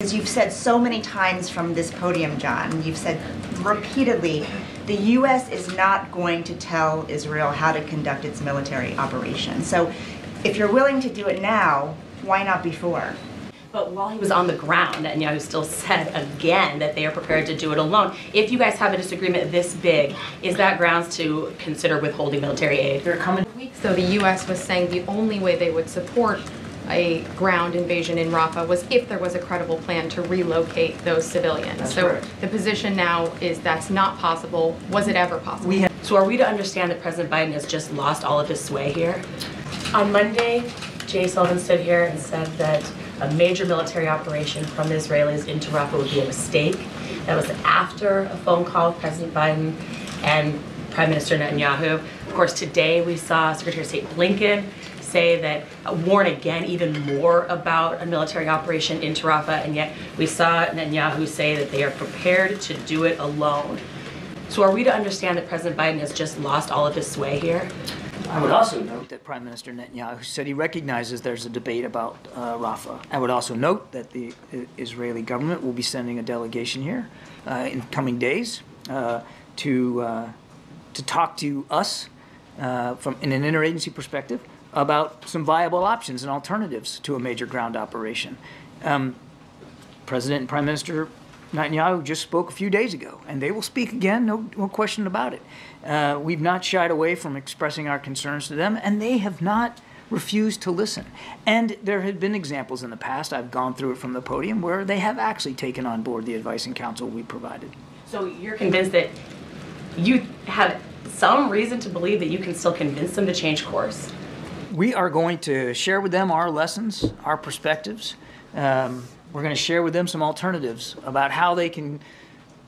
As you've said so many times from this podium, John, you've said repeatedly, the U.S. is not going to tell Israel how to conduct its military operation. So if you're willing to do it now, why not before? But while he was on the ground, Netanyahu still said again that they are prepared to do it alone. If you guys have a disagreement this big, is that grounds to consider withholding military aid? There are coming weeks, though, the U.S. was saying the only way they would support a ground invasion in Rafah was if there was a credible plan to relocate those civilians. That's so right. The position now is that's not possible. Was it ever possible? So are we to understand that President Biden has just lost all of his sway here? On Monday, Jay Sullivan stood here and said that a major military operation from the Israelis into Rafah would be a mistake. That was after a phone call with President Biden and Prime Minister Netanyahu. Of course, today we saw Secretary of State Blinken say that, warn again even more about a military operation into Rafah, and yet we saw Netanyahu say that they are prepared to do it alone. So are we to understand that President Biden has just lost all of his sway here? I would also note that Prime Minister Netanyahu said he recognizes there's a debate about Rafah. I would also note that the Israeli government will be sending a delegation here in coming days to talk to us from in an interagency perspective about some viable options and alternatives to a major ground operation. President and Prime Minister Netanyahu just spoke a few days ago, and they will speak again, no question about it. We've not shied away from expressing our concerns to them, and they have not refused to listen. And there have been examples in the past, I've gone through it from the podium, where they have actually taken on board the advice and counsel we provided. So you're convinced that you have some reason to believe that you can still convince them to change course? We are going to share with them our lessons, our perspectives. We're going to share with them some alternatives about how they can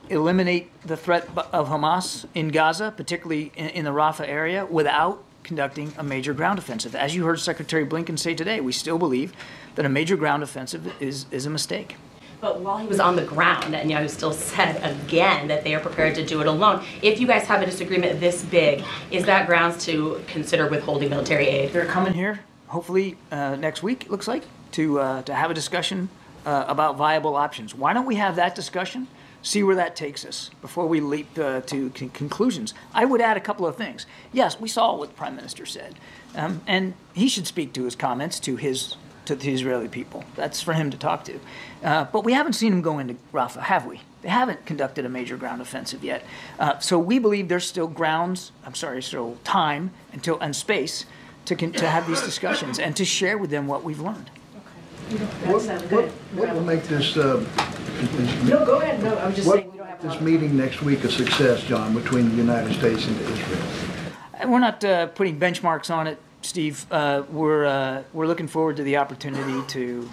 eliminate the threat of Hamas in Gaza, particularly in the Rafah area, without conducting a major ground offensive. As you heard Secretary Blinken say today, we still believe that a major ground offensive is a mistake. But while he was on the ground, Netanyahu still said again that they are prepared to do it alone. If you guys have a disagreement this big, is that grounds to consider withholding military aid? They're coming here, hopefully next week, it looks like, to have a discussion about viable options. Why don't we have that discussion, see where that takes us before we leap to conclusions? I would add a couple of things. Yes, we saw what the Prime Minister said, and he should speak to his comments to the Israeli people. That's for him to talk to. But we haven't seen him go into Rafah, have we? They haven't conducted a major ground offensive yet. So we believe there's still still time and space to have these discussions and to share with them what we've learned. What will make this? No, go ahead. No, I'm just saying we don't have this meeting next week a success, John, between the United States and Israel? We're not putting benchmarks on it, Steve. We're looking forward to the opportunity to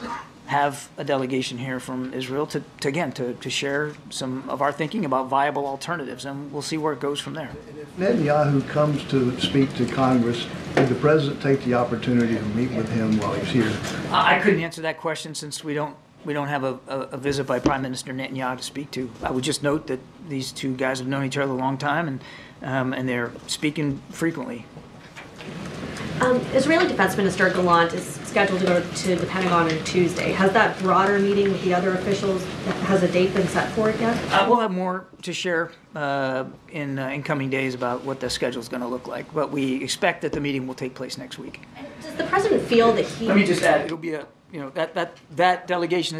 have a delegation here from Israel to share some of our thinking about viable alternatives, and we'll see where it goes from there. If Netanyahu comes to speak to Congress, would the president take the opportunity to meet with him while he's here? I couldn't answer that question since we don't have a visit by Prime Minister Netanyahu to speak to. I would just note that these two guys have known each other a long time, and they're speaking frequently. Israeli Defense Minister Gallant is scheduled to go to the Pentagon on Tuesday. Has that broader meeting with the other officials, has a date been set for it yet? We'll have more to share in coming days about what the schedule is going to look like, but we expect that the meeting will take place next week. Does the president feel that he... Let me just add, it'll be that delegation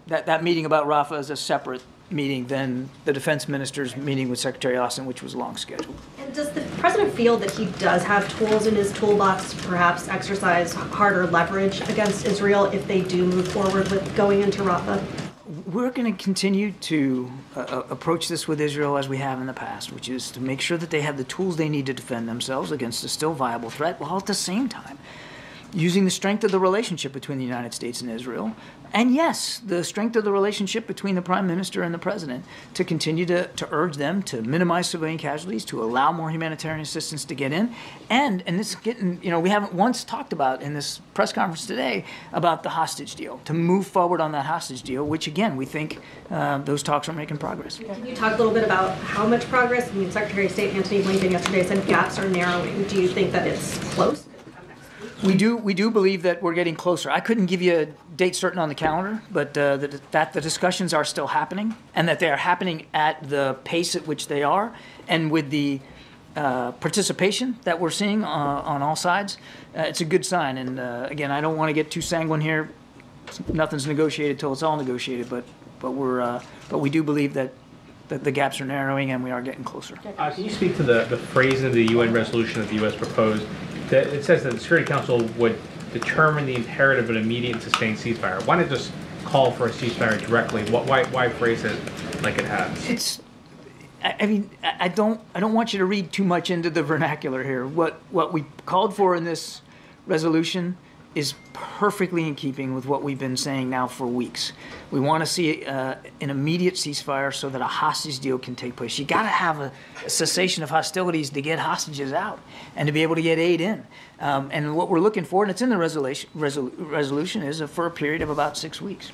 that meeting about Rafah is a separate meeting than the defense minister's meeting with Secretary Austin, which was long scheduled. And does the president feel that he does have tools in his toolbox to perhaps exercise harder leverage against Israel if they do move forward with going into Rafah? We're going to continue to approach this with Israel as we have in the past, which is to make sure that they have the tools they need to defend themselves against a still viable threat, while at the same time using the strength of the relationship between the United States and Israel, and yes, the strength of the relationship between the Prime Minister and the President, to continue to urge them to minimize civilian casualties, to allow more humanitarian assistance to get in, and this is getting, we haven't once talked about in this press conference today about the hostage deal, to move forward on that hostage deal, which again, we think those talks are making progress. Can you talk a little bit about how much progress? Secretary of State Antony Blinken yesterday said gaps are narrowing. Do you think that it's close? We do believe that we're getting closer. I couldn't give you a date certain on the calendar, but that the discussions are still happening, and that they are happening at the pace at which they are, and with the participation that we're seeing on all sides, it's a good sign. And again, I don't want to get too sanguine here. Nothing's negotiated till it's all negotiated, but we do believe that the gaps are narrowing and we are getting closer. Can you speak to the phrasing of the UN resolution that the U.S. proposed? That it says that the Security Council would determine the imperative of an immediate and sustained ceasefire. Why not just call for a ceasefire directly? Why phrase it like it has? I mean, I don't want you to read too much into the vernacular here. What we called for in this resolution is perfectly in keeping with what we've been saying now for weeks. We want to see an immediate ceasefire so that a hostage deal can take place. You got to have a cessation of hostilities to get hostages out and to be able to get aid in. And what we're looking for, and it's in the resolution, is for a period of about 6 weeks.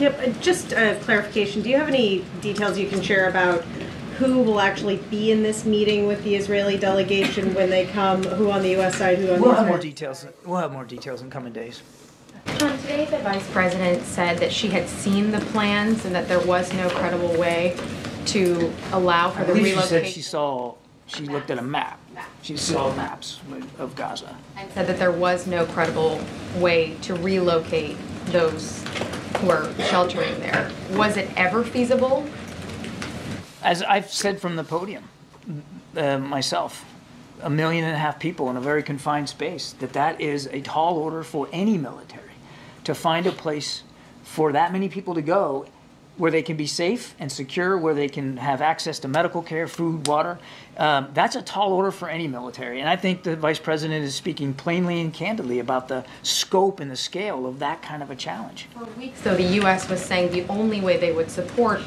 Yep, just a clarification. Do you have any details you can share about who will actually be in this meeting with the Israeli delegation when they come, who on the U.S. side, who on the We'll have Israeli? more details in coming days. John, today the Vice President said that she had seen the plans and that there was no credible way to allow for I the believe relocation. she said she looked at a map. She saw maps of Gaza. And said that there was no credible way to relocate those who are sheltering there. Was it ever feasible? As I've said from the podium, myself, 1.5 million people in a very confined space, that is a tall order for any military to find a place for that many people to go where they can be safe and secure, where they can have access to medical care, food, water. That's a tall order for any military. And I think the Vice President is speaking plainly and candidly about the scope and the scale of that kind of a challenge. For weeks, though, the U.S. was saying the only way they would support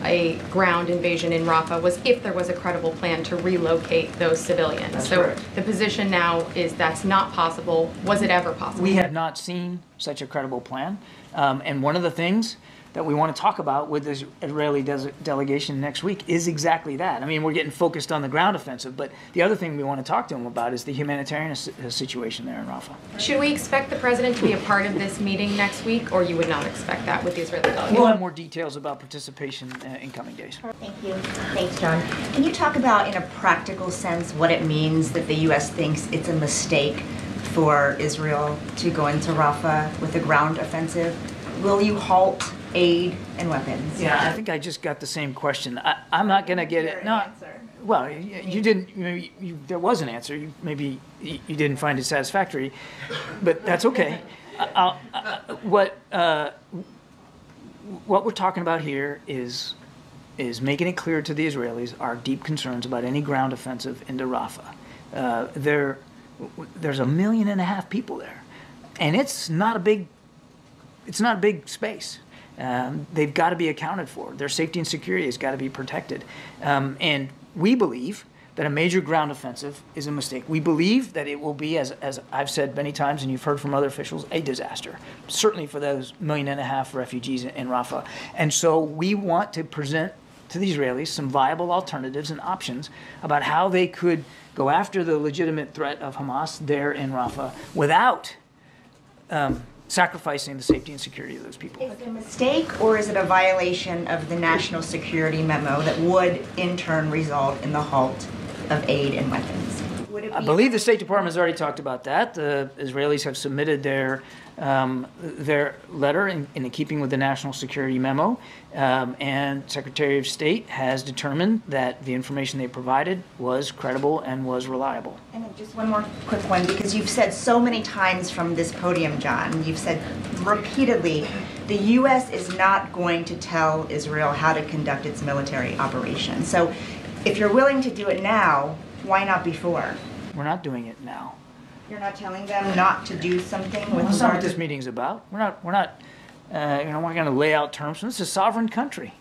a ground invasion in Rafah was if there was a credible plan to relocate those civilians. That's so correct. The position now is that's not possible. Was it ever possible? We have not seen such a credible plan. And one of the things that we want to talk about with the Israeli delegation next week is exactly that. I mean, we're getting focused on the ground offensive, but the other thing we want to talk to them about is the humanitarian situation there in Rafah. Should we expect the president to be a part of this meeting next week, or you would not expect that with the Israeli delegation? We'll have more details about participation in coming days. Thank you. Thanks, John. Can you talk about, in a practical sense, what it means that the U.S. thinks it's a mistake for Israel to go into Rafah with a ground offensive? Will you halt aid and weapons? Yeah, I think I just got the same question. I'm not going to get it. No, well, you didn't. There was an answer. Maybe you didn't find it satisfactory, but that's okay. What we're talking about here is making it clear to the Israelis our deep concerns about any ground offensive into Rafah. There's 1.5 million people there, and it's not a big space. They've got to be accounted for. Their safety and security has got to be protected. And we believe that a major ground offensive is a mistake. We believe that it will be, as I've said many times and you've heard from other officials, a disaster, certainly for those 1.5 million refugees in Rafah. And so we want to present to the Israelis some viable alternatives and options about how they could go after the legitimate threat of Hamas there in Rafah without sacrificing the safety and security of those people. Is it a mistake, or is it a violation of the national security memo that would in turn result in the halt of aid and weapons? Would it be I believe the State Department has already talked about that. The Israelis have submitted their letter in keeping with the national security memo, and Secretary of State has determined that the information they provided was credible and was reliable. And then just one more quick one, because you've said so many times from this podium, John, you've said repeatedly, the U.S. is not going to tell Israel how to conduct its military operation. So if you're willing to do it now, why not before? We're not doing it now. You're not telling them not to do something with That's not what regard this to... meeting is about. We're not going to lay out terms. This is a sovereign country,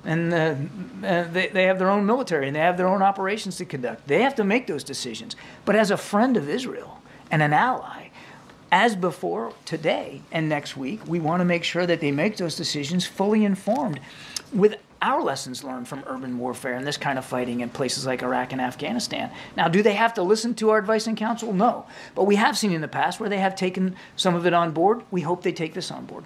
and they have their own military and they have their own operations to conduct. They have to make those decisions. But as a friend of Israel and an ally, as before today and next week, we want to make sure that they make those decisions fully informed, our lessons learned from urban warfare and this kind of fighting in places like Iraq and Afghanistan. Now, do they have to listen to our advice and counsel? No. But we have seen in the past where they have taken some of it on board. We hope they take this on board.